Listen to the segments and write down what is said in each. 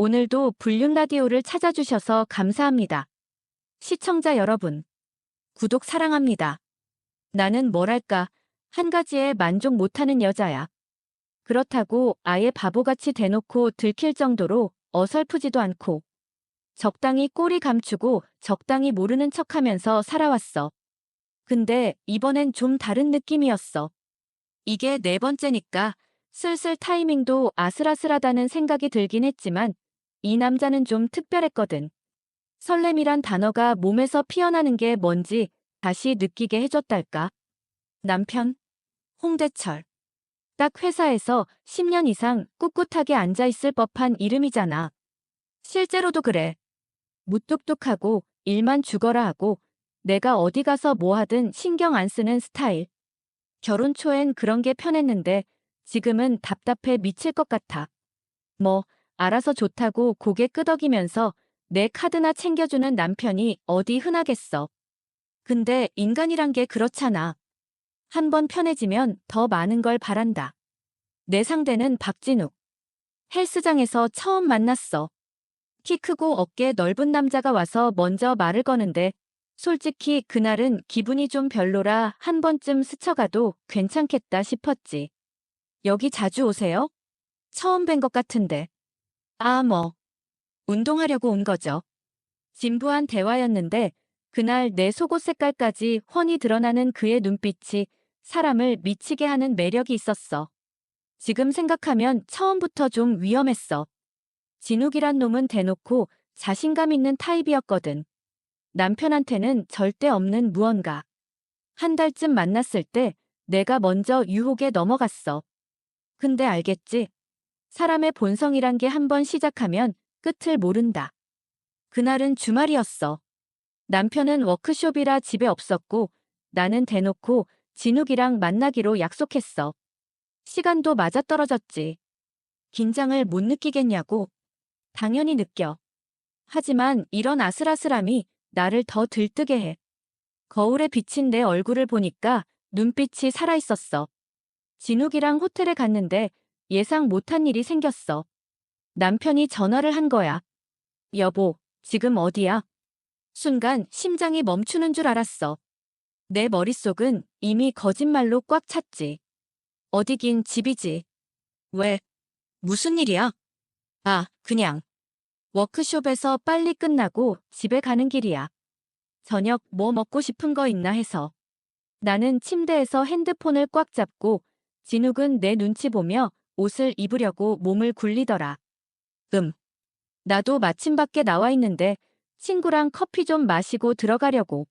오늘도 불륜 라디오를 찾아주셔서 감사합니다. 시청자 여러분, 구독 사랑합니다. 나는 뭐랄까, 한 가지에 만족 못하는 여자야. 그렇다고 아예 바보같이 대놓고 들킬 정도로 어설프지도 않고, 적당히 꼬리 감추고 적당히 모르는 척하면서 살아왔어. 근데 이번엔 좀 다른 느낌이었어. 이게 네 번째니까 슬슬 타이밍도 아슬아슬하다는 생각이 들긴 했지만, 이 남자는 좀 특별했거든. 설렘이란 단어가 몸에서 피어나는 게 뭔지 다시 느끼게 해줬달까. 남편, 홍대철. 딱 회사에서 10년 이상 꿋꿋하게 앉아있을 법한 이름이잖아. 실제로도 그래. 무뚝뚝하고 일만 죽어라 하고 내가 어디 가서 뭐 하든 신경 안 쓰는 스타일. 결혼 초엔 그런 게 편했는데 지금은 답답해 미칠 것 같아. 뭐, 알아서 좋다고 고개 끄덕이면서 내 카드나 챙겨주는 남편이 어디 흔하겠어. 근데 인간이란 게 그렇잖아. 한 번 편해지면 더 많은 걸 바란다. 내 상대는 박진욱. 헬스장에서 처음 만났어. 키 크고 어깨 넓은 남자가 와서 먼저 말을 거는데 솔직히 그날은 기분이 좀 별로라 한 번쯤 스쳐가도 괜찮겠다 싶었지. 여기 자주 오세요? 처음 뵌 것 같은데. 아, 뭐. 운동하려고 온 거죠. 진부한 대화였는데 그날 내 속옷 색깔까지 훤히 드러나는 그의 눈빛이 사람을 미치게 하는 매력이 있었어. 지금 생각하면 처음부터 좀 위험했어. 진욱이란 놈은 대놓고 자신감 있는 타입이었거든. 남편한테는 절대 없는 무언가. 한 달쯤 만났을 때 내가 먼저 유혹에 넘어갔어. 근데 알겠지? 사람의 본성이란 게 한 번 시작하면 끝을 모른다. 그날은 주말이었어. 남편은 워크숍이라 집에 없었고 나는 대놓고 진욱이랑 만나기로 약속했어. 시간도 맞아떨어졌지. 긴장을 못 느끼겠냐고. 당연히 느껴. 하지만 이런 아슬아슬함이 나를 더 들뜨게 해. 거울에 비친 내 얼굴을 보니까 눈빛이 살아있었어. 진욱이랑 호텔에 갔는데 예상 못한 일이 생겼어. 남편이 전화를 한 거야. 여보, 지금 어디야? 순간 심장이 멈추는 줄 알았어. 내 머릿속은 이미 거짓말로 꽉 찼지. 어디긴 집이지. 왜? 무슨 일이야? 아, 그냥. 워크숍에서 빨리 끝나고 집에 가는 길이야. 저녁 뭐 먹고 싶은 거 있나 해서. 나는 침대에서 핸드폰을 꽉 잡고 진욱은 내 눈치 보며 옷을 입으려고 몸을 굴리더라. 나도 마침 밖에 나와 있는데 친구랑 커피 좀 마시고 들어가려고.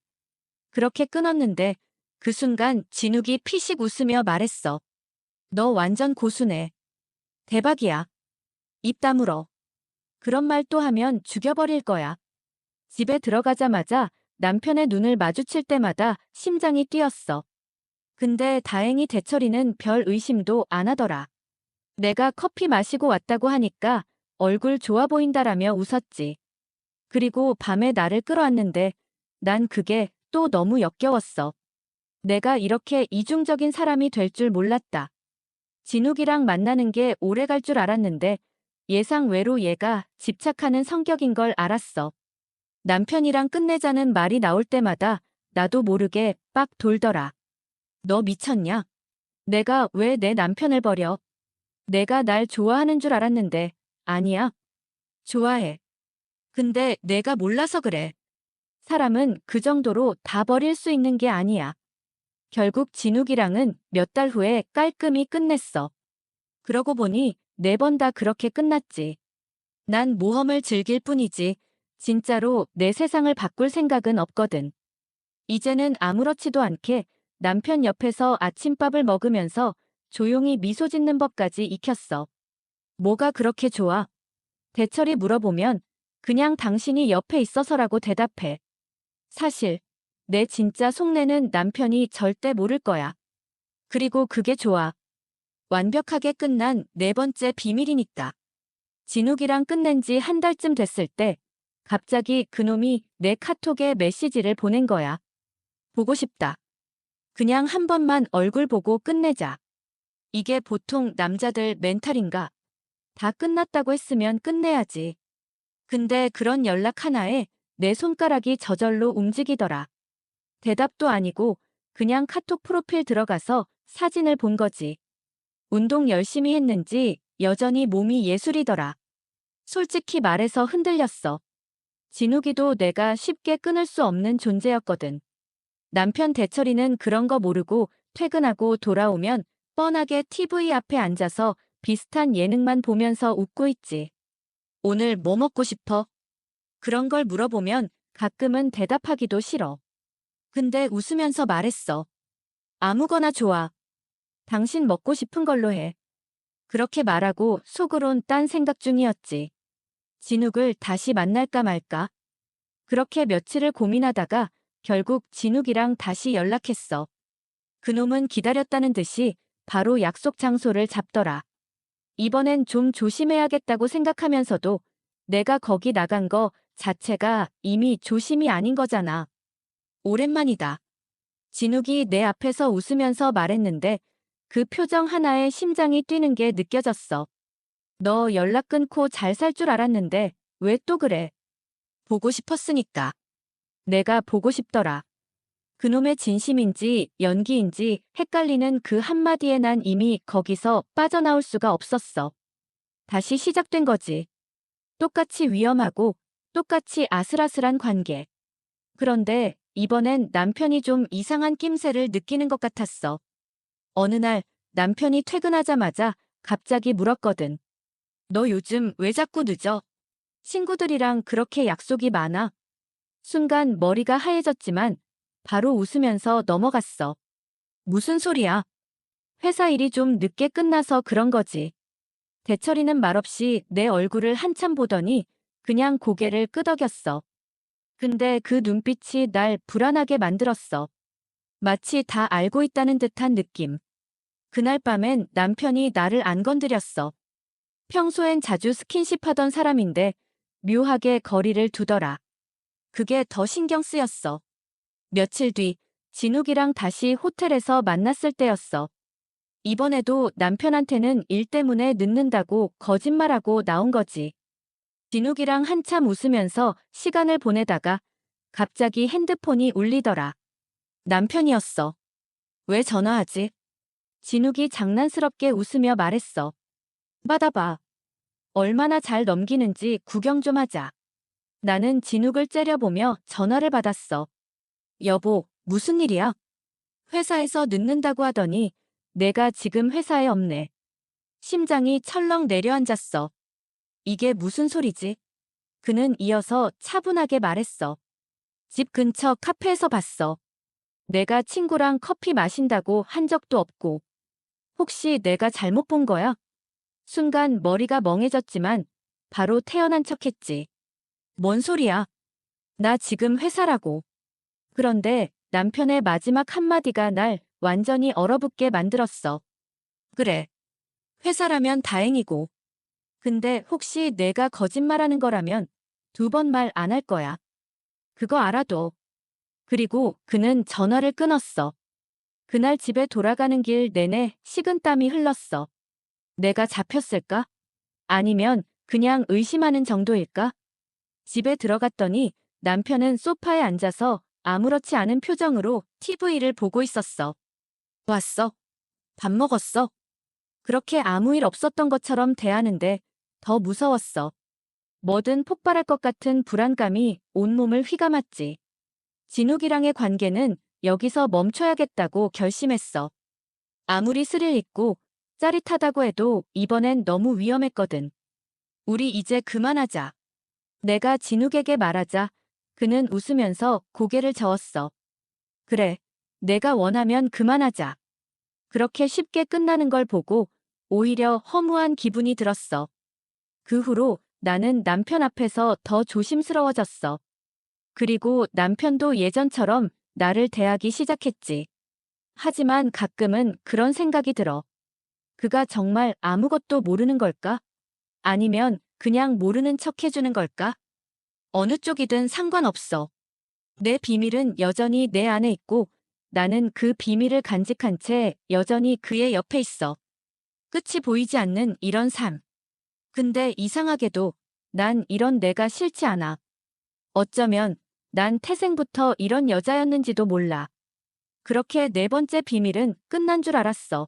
그렇게 끊었는데 그 순간 진욱이 피식 웃으며 말했어. 너 완전 고수네. 대박이야. 입 다물어. 그런 말 또 하면 죽여버릴 거야. 집에 들어가자마자 남편의 눈을 마주칠 때마다 심장이 뛰었어. 근데 다행히 대철이는 별 의심도 안 하더라. 내가 커피 마시고 왔다고 하니까 얼굴 좋아 보인다라며 웃었지. 그리고 밤에 나를 끌어안는데 난 그게 또 너무 역겨웠어. 내가 이렇게 이중적인 사람이 될 줄 몰랐다. 진욱이랑 만나는 게 오래 갈 줄 알았는데 예상 외로 얘가 집착하는 성격인 걸 알았어. 남편이랑 끝내자는 말이 나올 때마다 나도 모르게 빡 돌더라. 너 미쳤냐? 내가 왜 내 남편을 버려? 내가 날 좋아하는 줄 알았는데 아니야. 좋아해. 근데 내가 몰라서 그래. 사람은 그 정도로 다 버릴 수 있는 게 아니야. 결국 진욱이랑은 몇 달 후에 깔끔히 끝냈어. 그러고 보니 4번 다 그렇게 끝났지. 난 모험을 즐길 뿐이지 진짜로 내 세상을 바꿀 생각은 없거든. 이제는 아무렇지도 않게 남편 옆에서 아침밥을 먹으면서 조용히 미소 짓는 법까지 익혔어. 뭐가 그렇게 좋아? 대철이 물어보면 그냥 당신이 옆에 있어서라고 대답해. 사실 내 진짜 속내는 남편이 절대 모를 거야. 그리고 그게 좋아. 완벽하게 끝난 4번째 비밀이니까. 진욱이랑 끝낸 지 한 달쯤 됐을 때 갑자기 그놈이 내 카톡에 메시지를 보낸 거야. 보고 싶다. 그냥 한 번만 얼굴 보고 끝내자. 이게 보통 남자들 멘탈인가? 다 끝났다고 했으면 끝내야지. 근데 그런 연락 하나에 내 손가락이 저절로 움직이더라. 대답도 아니고 그냥 카톡 프로필 들어가서 사진을 본 거지. 운동 열심히 했는지 여전히 몸이 예술이더라. 솔직히 말해서 흔들렸어. 진욱이도 내가 쉽게 끊을 수 없는 존재였거든. 남편 대철이는 그런 거 모르고 퇴근하고 돌아오면 뻔하게 TV 앞에 앉아서 비슷한 예능만 보면서 웃고 있지. 오늘 뭐 먹고 싶어? 그런 걸 물어보면 가끔은 대답하기도 싫어. 근데 웃으면서 말했어. 아무거나 좋아. 당신 먹고 싶은 걸로 해. 그렇게 말하고 속으론 딴 생각 중이었지. 진욱을 다시 만날까 말까. 그렇게 며칠을 고민하다가 결국 진욱이랑 다시 연락했어. 그놈은 기다렸다는 듯이 바로 약속 장소를 잡더라. 이번엔 좀 조심해야겠다고 생각하면서도 내가 거기 나간 거 자체가 이미 조심이 아닌 거잖아. 오랜만이다. 진욱이 내 앞에서 웃으면서 말했는데 그 표정 하나에 심장이 뛰는 게 느껴졌어. 너 연락 끊고 잘 살 줄 알았는데 왜 또 그래? 보고 싶었으니까. 내가 보고 싶더라. 그놈의 진심인지 연기인지 헷갈리는 그 한마디에 난 이미 거기서 빠져나올 수가 없었어. 다시 시작된 거지. 똑같이 위험하고 똑같이 아슬아슬한 관계. 그런데 이번엔 남편이 좀 이상한 낌새를 느끼는 것 같았어. 어느 날 남편이 퇴근하자마자 갑자기 물었거든. 너 요즘 왜 자꾸 늦어? 친구들이랑 그렇게 약속이 많아? 순간 머리가 하얘졌지만 바로 웃으면서 넘어갔어. 무슨 소리야? 회사 일이 좀 늦게 끝나서 그런 거지. 대철이는 말없이 내 얼굴을 한참 보더니 그냥 고개를 끄덕였어. 근데 그 눈빛이 날 불안하게 만들었어. 마치 다 알고 있다는 듯한 느낌. 그날 밤엔 남편이 나를 안 건드렸어. 평소엔 자주 스킨십하던 사람인데 묘하게 거리를 두더라. 그게 더 신경 쓰였어. 며칠 뒤 진욱이랑 다시 호텔에서 만났을 때였어. 이번에도 남편한테는 일 때문에 늦는다고 거짓말하고 나온 거지. 진욱이랑 한참 웃으면서 시간을 보내다가 갑자기 핸드폰이 울리더라. 남편이었어. 왜 전화하지? 진욱이 장난스럽게 웃으며 말했어. 받아봐. 얼마나 잘 넘기는지 구경 좀 하자. 나는 진욱을 째려보며 전화를 받았어. 여보, 무슨 일이야? 회사에서 늦는다고 하더니 내가 지금 회사에 없네. 심장이 철렁 내려앉았어. 이게 무슨 소리지? 그는 이어서 차분하게 말했어. 집 근처 카페에서 봤어. 내가 친구랑 커피 마신다고 한 적도 없고. 혹시 내가 잘못 본 거야? 순간 머리가 멍해졌지만 바로 태어난 척했지. 뭔 소리야? 나 지금 회사라고. 그런데 남편의 마지막 한마디가 날 완전히 얼어붙게 만들었어. 그래. 회사라면 다행이고. 근데 혹시 내가 거짓말하는 거라면 두 번 말 안 할 거야. 그거 알아둬. 그리고 그는 전화를 끊었어. 그날 집에 돌아가는 길 내내 식은땀이 흘렀어. 내가 잡혔을까? 아니면 그냥 의심하는 정도일까? 집에 들어갔더니 남편은 소파에 앉아서 아무렇지 않은 표정으로 TV를 보고 있었어. 왔어? 밥 먹었어? 그렇게 아무 일 없었던 것처럼 대하는데 더 무서웠어. 뭐든 폭발할 것 같은 불안감이 온몸을 휘감았지. 진욱이랑의 관계는 여기서 멈춰야겠다고 결심했어. 아무리 스릴 있고 짜릿하다고 해도 이번엔 너무 위험했거든. 우리 이제 그만하자. 내가 진욱에게 말하자 그는 웃으면서 고개를 저었어. 그래, 내가 원하면 그만하자. 그렇게 쉽게 끝나는 걸 보고 오히려 허무한 기분이 들었어. 그 후로 나는 남편 앞에서 더 조심스러워졌어. 그리고 남편도 예전처럼 나를 대하기 시작했지. 하지만 가끔은 그런 생각이 들어. 그가 정말 아무것도 모르는 걸까? 아니면 그냥 모르는 척 해주는 걸까? 어느 쪽이든 상관없어. 내 비밀은 여전히 내 안에 있고 나는 그 비밀을 간직한 채 여전히 그의 옆에 있어. 끝이 보이지 않는 이런 삶. 근데 이상하게도 난 이런 내가 싫지 않아. 어쩌면 난 태생부터 이런 여자였는지도 몰라. 그렇게 네 번째 비밀은 끝난 줄 알았어.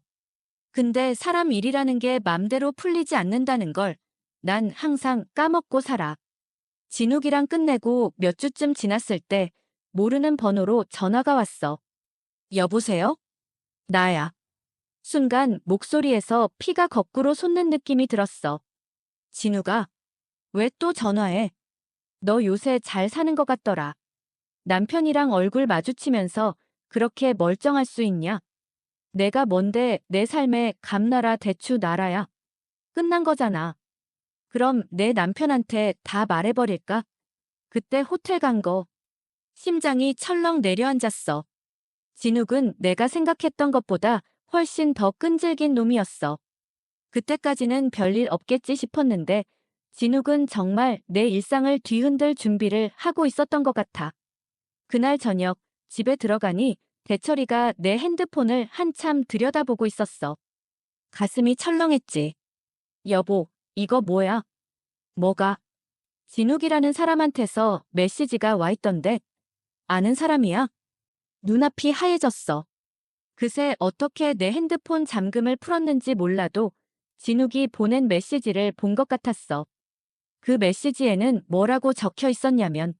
근데 사람 일이라는 게 맘대로 풀리지 않는다는 걸 난 항상 까먹고 살아. 진욱이랑 끝내고 몇 주쯤 지났을 때 모르는 번호로 전화가 왔어. 여보세요? 나야. 순간 목소리에서 피가 거꾸로 솟는 느낌이 들었어. 진우가, 왜 또 전화해? 너 요새 잘 사는 것 같더라. 남편이랑 얼굴 마주치면서 그렇게 멀쩡할 수 있냐? 내가 뭔데 내 삶에 감나라 대추 나라야. 끝난 거잖아. 그럼 내 남편한테 다 말해버릴까? 그때 호텔 간 거. 심장이 철렁 내려앉았어. 진욱은 내가 생각했던 것보다 훨씬 더 끈질긴 놈이었어. 그때까지는 별일 없겠지 싶었는데 진욱은 정말 내 일상을 뒤흔들 준비를 하고 있었던 것 같아. 그날 저녁 집에 들어가니 대철이가 내 핸드폰을 한참 들여다보고 있었어. 가슴이 철렁했지. 여보, 이거 뭐야? 뭐가? 진욱이라는 사람한테서 메시지가 와 있던데. 아는 사람이야? 눈앞이 하얘졌어. 그새 어떻게 내 핸드폰 잠금을 풀었는지 몰라도 진욱이 보낸 메시지를 본 것 같았어. 그 메시지에는 뭐라고 적혀 있었냐면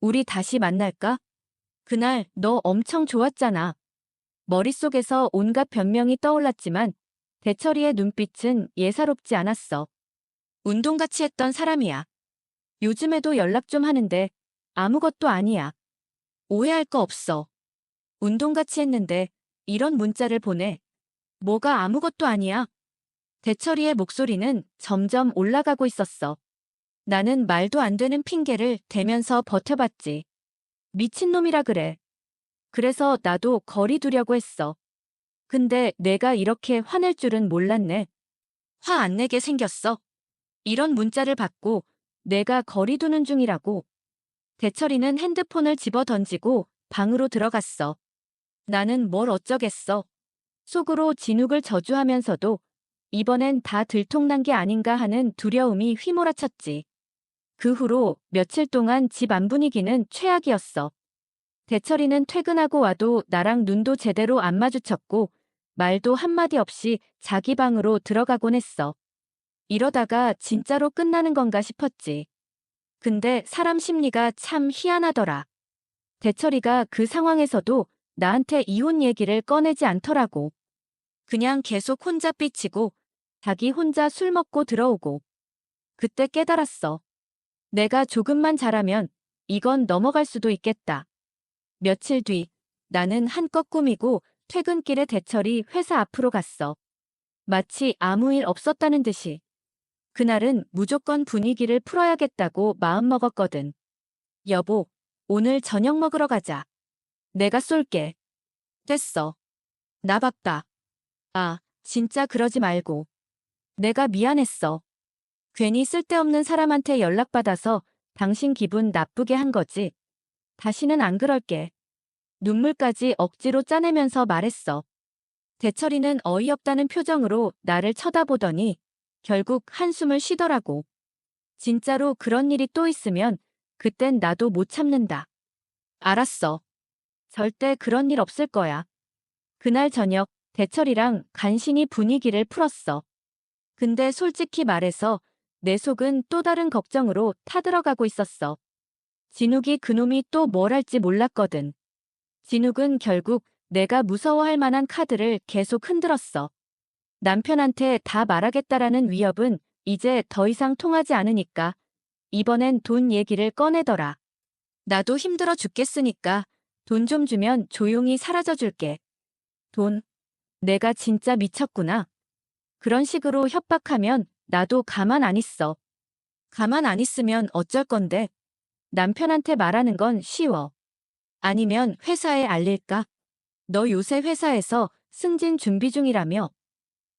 우리 다시 만날까? 그날 너 엄청 좋았잖아. 머릿속에서 온갖 변명이 떠올랐지만 대철이의 눈빛은 예사롭지 않았어. 운동같이 했던 사람이야. 요즘에도 연락 좀 하는데 아무것도 아니야. 오해할 거 없어. 운동같이 했는데 이런 문자를 보내. 뭐가 아무것도 아니야. 대철이의 목소리는 점점 올라가고 있었어. 나는 말도 안 되는 핑계를 대면서 버텨봤지. 미친놈이라 그래. 그래서 나도 거리 두려고 했어. 근데 내가 이렇게 화낼 줄은 몰랐네. 화 안 내게 생겼어. 이런 문자를 받고 내가 거리 두는 중이라고. 대철이는 핸드폰을 집어 던지고 방으로 들어갔어. 나는 뭘 어쩌겠어. 속으로 진욱을 저주하면서도 이번엔 다 들통난 게 아닌가 하는 두려움이 휘몰아쳤지. 그 후로 며칠 동안 집 안 분위기는 최악이었어. 대철이는 퇴근하고 와도 나랑 눈도 제대로 안 마주쳤고 말도 한마디 없이 자기 방으로 들어가곤 했어. 이러다가 진짜로 끝나는 건가 싶었지. 근데 사람 심리가 참 희한하더라. 대철이가 그 상황에서도 나한테 이혼 얘기를 꺼내지 않더라고. 그냥 계속 혼자 삐치고 자기 혼자 술 먹고 들어오고. 그때 깨달았어. 내가 조금만 잘하면 이건 넘어갈 수도 있겠다. 며칠 뒤 나는 한껏 꾸미고 퇴근길에 대철이 회사 앞으로 갔어. 마치 아무 일 없었다는 듯이. 그날은 무조건 분위기를 풀어야겠다고 마음먹었거든. 여보, 오늘 저녁 먹으러 가자. 내가 쏠게. 됐어. 나 바빠. 아, 진짜 그러지 말고. 내가 미안했어. 괜히 쓸데없는 사람한테 연락받아서 당신 기분 나쁘게 한 거지. 다시는 안 그럴게. 눈물까지 억지로 짜내면서 말했어. 대철이는 어이없다는 표정으로 나를 쳐다보더니 결국 한숨을 쉬더라고. 진짜로 그런 일이 또 있으면 그땐 나도 못 참는다. 알았어. 절대 그런 일 없을 거야. 그날 저녁 대철이랑 간신히 분위기를 풀었어. 근데 솔직히 말해서 내 속은 또 다른 걱정으로 타들어가고 있었어. 진욱이 그놈이 또 뭘 할지 몰랐거든. 진욱은 결국 내가 무서워할 만한 카드를 계속 흔들었어. 남편한테 다 말하겠다라는 위협은 이제 더 이상 통하지 않으니까 이번엔 돈 얘기를 꺼내더라. 나도 힘들어 죽겠으니까 돈 좀 주면 조용히 사라져 줄게. 돈. 내가 진짜 미쳤구나. 그런 식으로 협박하면 나도 가만 안 있어. 가만 안 있으면 어쩔 건데. 남편한테 말하는 건 쉬워. 아니면 회사에 알릴까? 너 요새 회사에서 승진 준비 중이라며.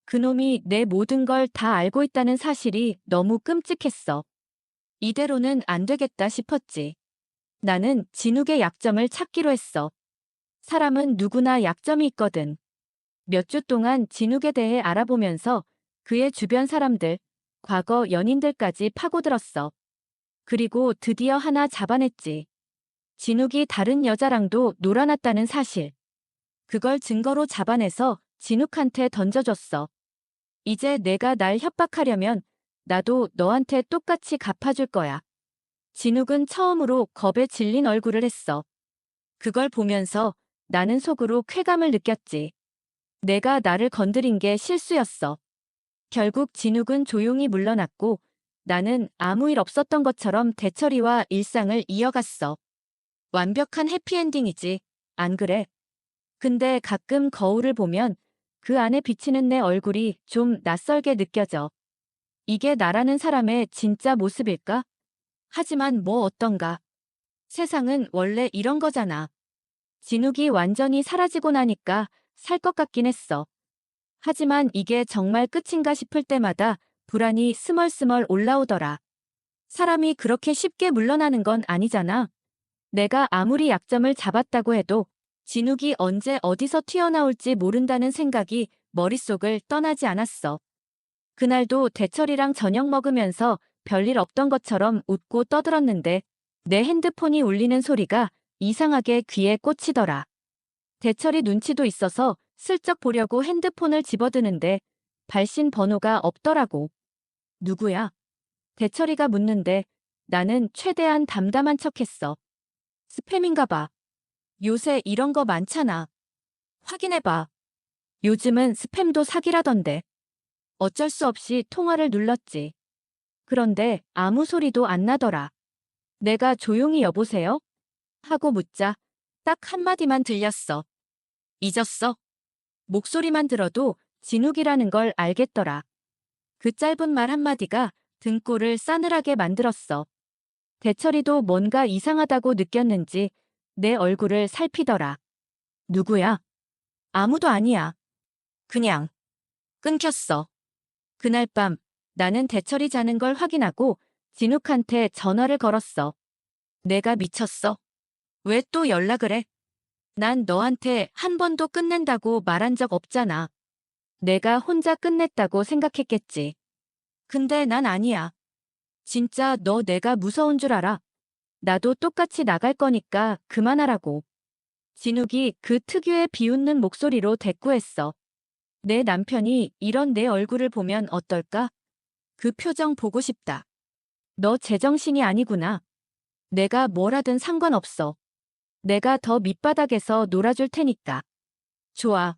그놈이 내 모든 걸 다 알고 있다는 사실이 너무 끔찍했어. 이대로는 안 되겠다 싶었지. 나는 진욱의 약점을 찾기로 했어. 사람은 누구나 약점이 있거든. 몇 주 동안 진욱에 대해 알아보면서 그의 주변 사람들, 과거 연인들까지 파고들었어. 그리고 드디어 하나 잡아냈지. 진욱이 다른 여자랑도 놀아났다는 사실. 그걸 증거로 잡아내서 진욱한테 던져줬어. 이제 내가 날 협박하려면 나도 너한테 똑같이 갚아줄 거야. 진욱은 처음으로 겁에 질린 얼굴을 했어. 그걸 보면서 나는 속으로 쾌감을 느꼈지. 내가 나를 건드린 게 실수였어. 결국 진욱은 조용히 물러났고 나는 아무 일 없었던 것처럼 대철이와 일상을 이어갔어. 완벽한 해피엔딩이지, 안 그래? 근데 가끔 거울을 보면 그 안에 비치는 내 얼굴이 좀 낯설게 느껴져. 이게 나라는 사람의 진짜 모습일까? 하지만 뭐 어떤가? 세상은 원래 이런 거잖아. 진욱이 완전히 사라지고 나니까 살 것 같긴 했어. 하지만 이게 정말 끝인가 싶을 때마다 불안이 스멀스멀 올라오더라. 사람이 그렇게 쉽게 물러나는 건 아니잖아. 내가 아무리 약점을 잡았다고 해도 진욱이 언제 어디서 튀어나올지 모른다는 생각이 머릿속을 떠나지 않았어. 그날도 대철이랑 저녁 먹으면서 별일 없던 것처럼 웃고 떠들었는데 내 핸드폰이 울리는 소리가 이상하게 귀에 꽂히더라. 대철이 눈치도 있어서 슬쩍 보려고 핸드폰을 집어드는데 발신 번호가 없더라고. 누구야? 대철이가 묻는데 나는 최대한 담담한 척했어. 스팸인가 봐. 요새 이런 거 많잖아. 확인해봐. 요즘은 스팸도 사기라던데. 어쩔 수 없이 통화를 눌렀지. 그런데 아무 소리도 안 나더라. 내가 조용히 여보세요? 하고 묻자 딱 한마디만 들렸어. 잊었어? 목소리만 들어도 진욱이라는 걸 알겠더라. 그 짧은 말 한마디가 등골을 싸늘하게 만들었어. 대철이도 뭔가 이상하다고 느꼈는지 내 얼굴을 살피더라. 누구야? 아무도 아니야. 그냥 끊겼어. 그날 밤 나는 대철이 자는 걸 확인하고 진욱한테 전화를 걸었어. 내가 미쳤어. 왜 또 연락을 해? 난 너한테 한 번도 끝낸다고 말한 적 없잖아. 내가 혼자 끝냈다고 생각했겠지. 근데 난 아니야. 진짜 너 내가 무서운 줄 알아? 나도 똑같이 나갈 거니까 그만하라고. 진욱이 그 특유의 비웃는 목소리로 대꾸했어. 내 남편이 이런 내 얼굴을 보면 어떨까? 그 표정 보고 싶다. 너 제정신이 아니구나. 내가 뭘 하든 상관없어. 내가 더 밑바닥에서 놀아줄 테니까. 좋아.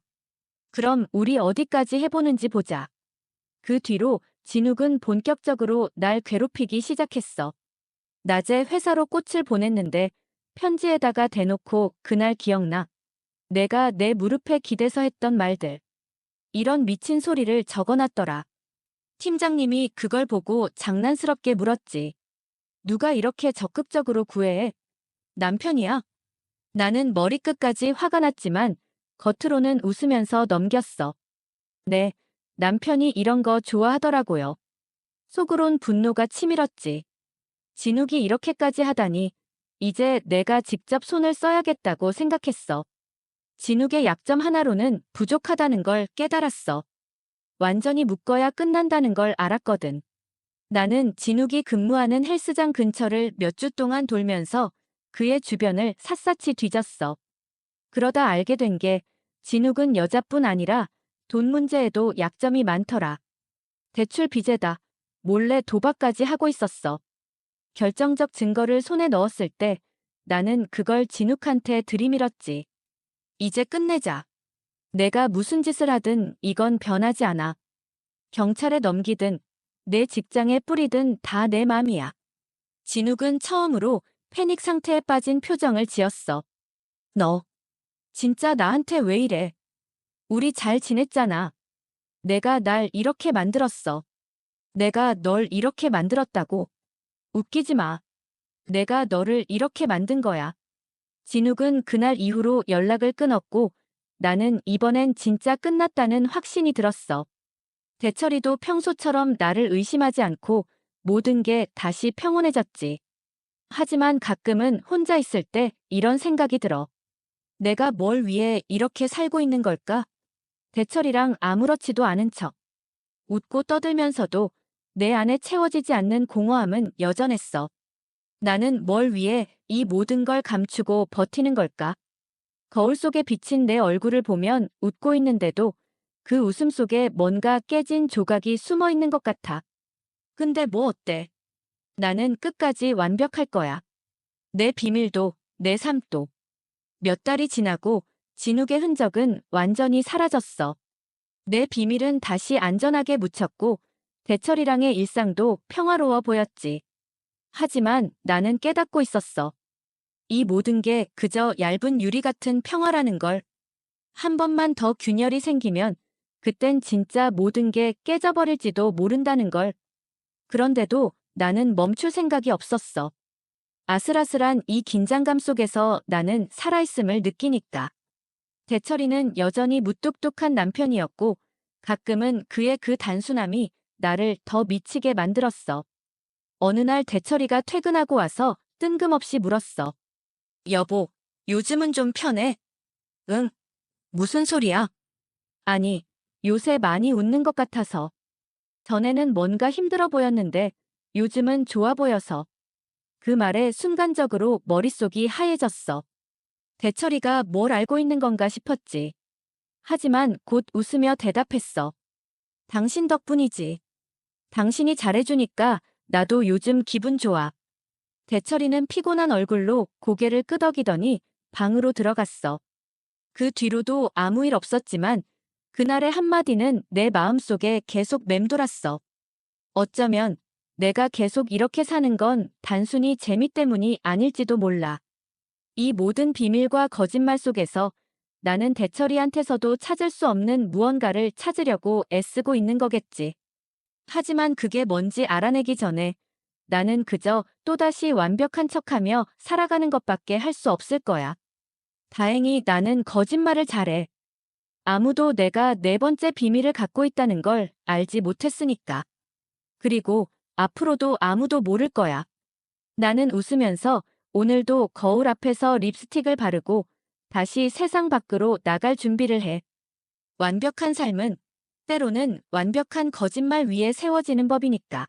그럼 우리 어디까지 해보는지 보자. 그 뒤로 진욱은 본격적으로 날 괴롭히기 시작했어. 낮에 회사로 꽃을 보냈는데 편지에다가 대놓고 그날 기억나. 내가 내 무릎에 기대서 했던 말들. 이런 미친 소리를 적어놨더라. 팀장님이 그걸 보고 장난스럽게 물었지. 누가 이렇게 적극적으로 구애해? 남편이야. 나는 머리끝까지 화가 났지만 겉으로는 웃으면서 넘겼어. 네, 남편이 이런 거 좋아하더라고요. 속으론 분노가 치밀었지. 진욱이 이렇게까지 하다니 이제 내가 직접 손을 써야겠다고 생각했어. 진욱의 약점 하나로는 부족하다는 걸 깨달았어. 완전히 묶어야 끝난다는 걸 알았거든. 나는 진욱이 근무하는 헬스장 근처를 몇 주 동안 돌면서 그의 주변을 샅샅이 뒤졌어. 그러다 알게 된 게 진욱은 여자뿐 아니라 돈 문제에도 약점이 많더라. 대출 빚에다 몰래 도박까지 하고 있었어. 결정적 증거를 손에 넣었을 때 나는 그걸 진욱한테 들이밀었지. 이제 끝내자. 내가 무슨 짓을 하든 이건 변하지 않아. 경찰에 넘기든 내 직장에 뿌리든 다 내 맘이야. 진욱은 처음으로 패닉 상태에 빠진 표정을 지었어. 너 진짜 나한테 왜 이래? 우리 잘 지냈잖아. 내가 날 이렇게 만들었어. 내가 널 이렇게 만들었다고. 웃기지 마. 내가 너를 이렇게 만든 거야. 진욱은 그날 이후로 연락을 끊었고 나는 이번엔 진짜 끝났다는 확신이 들었어. 대철이도 평소처럼 나를 의심하지 않고 모든 게 다시 평온해졌지. 하지만 가끔은 혼자 있을 때 이런 생각이 들어. 내가 뭘 위해 이렇게 살고 있는 걸까? 대철이랑 아무렇지도 않은 척. 웃고 떠들면서도 내 안에 채워지지 않는 공허함은 여전했어. 나는 뭘 위해 이 모든 걸 감추고 버티는 걸까? 거울 속에 비친 내 얼굴을 보면 웃고 있는데도 그 웃음 속에 뭔가 깨진 조각이 숨어 있는 것 같아. 근데 뭐 어때? 나는 끝까지 완벽할 거야. 내 비밀도, 내 삶도. 몇 달이 지나고 진욱의 흔적은 완전히 사라졌어. 내 비밀은 다시 안전하게 묻혔고 대철이랑의 일상도 평화로워 보였지. 하지만 나는 깨닫고 있었어. 이 모든 게 그저 얇은 유리 같은 평화라는 걸. 한 번만 더 균열이 생기면 그땐 진짜 모든 게 깨져버릴지도 모른다는 걸. 그런데도 나는 멈출 생각이 없었어. 아슬아슬한 이 긴장감 속에서 나는 살아있음을 느끼니까. 대철이는 여전히 무뚝뚝한 남편이었고 가끔은 그의 그 단순함이 나를 더 미치게 만들었어. 어느 날 대철이가 퇴근하고 와서 뜬금없이 물었어. 여보, 요즘은 좀 편해? 응. 무슨 소리야? 아니, 요새 많이 웃는 것 같아서. 전에는 뭔가 힘들어 보였는데 요즘은 좋아 보여서. 그 말에 순간적으로 머릿속이 하얘졌어. 대철이가 뭘 알고 있는 건가 싶었지. 하지만 곧 웃으며 대답했어. 당신 덕분이지. 당신이 잘해주니까 나도 요즘 기분 좋아. 대철이는 피곤한 얼굴로 고개를 끄덕이더니 방으로 들어갔어. 그 뒤로도 아무 일 없었지만 그날의 한마디는 내 마음속에 계속 맴돌았어. 어쩌면 내가 계속 이렇게 사는 건 단순히 재미 때문이 아닐지도 몰라. 이 모든 비밀과 거짓말 속에서 나는 대철이한테서도 찾을 수 없는 무언가를 찾으려고 애쓰고 있는 거겠지. 하지만 그게 뭔지 알아내기 전에 나는 그저 또다시 완벽한 척하며 살아가는 것밖에 할 수 없을 거야. 다행히 나는 거짓말을 잘해. 아무도 내가 네 번째 비밀을 갖고 있다는 걸 알지 못했으니까. 그리고 앞으로도 아무도 모를 거야. 나는 웃으면서 오늘도 거울 앞에서 립스틱을 바르고 다시 세상 밖으로 나갈 준비를 해. 완벽한 삶은 때로는 완벽한 거짓말 위에 세워지는 법이니까.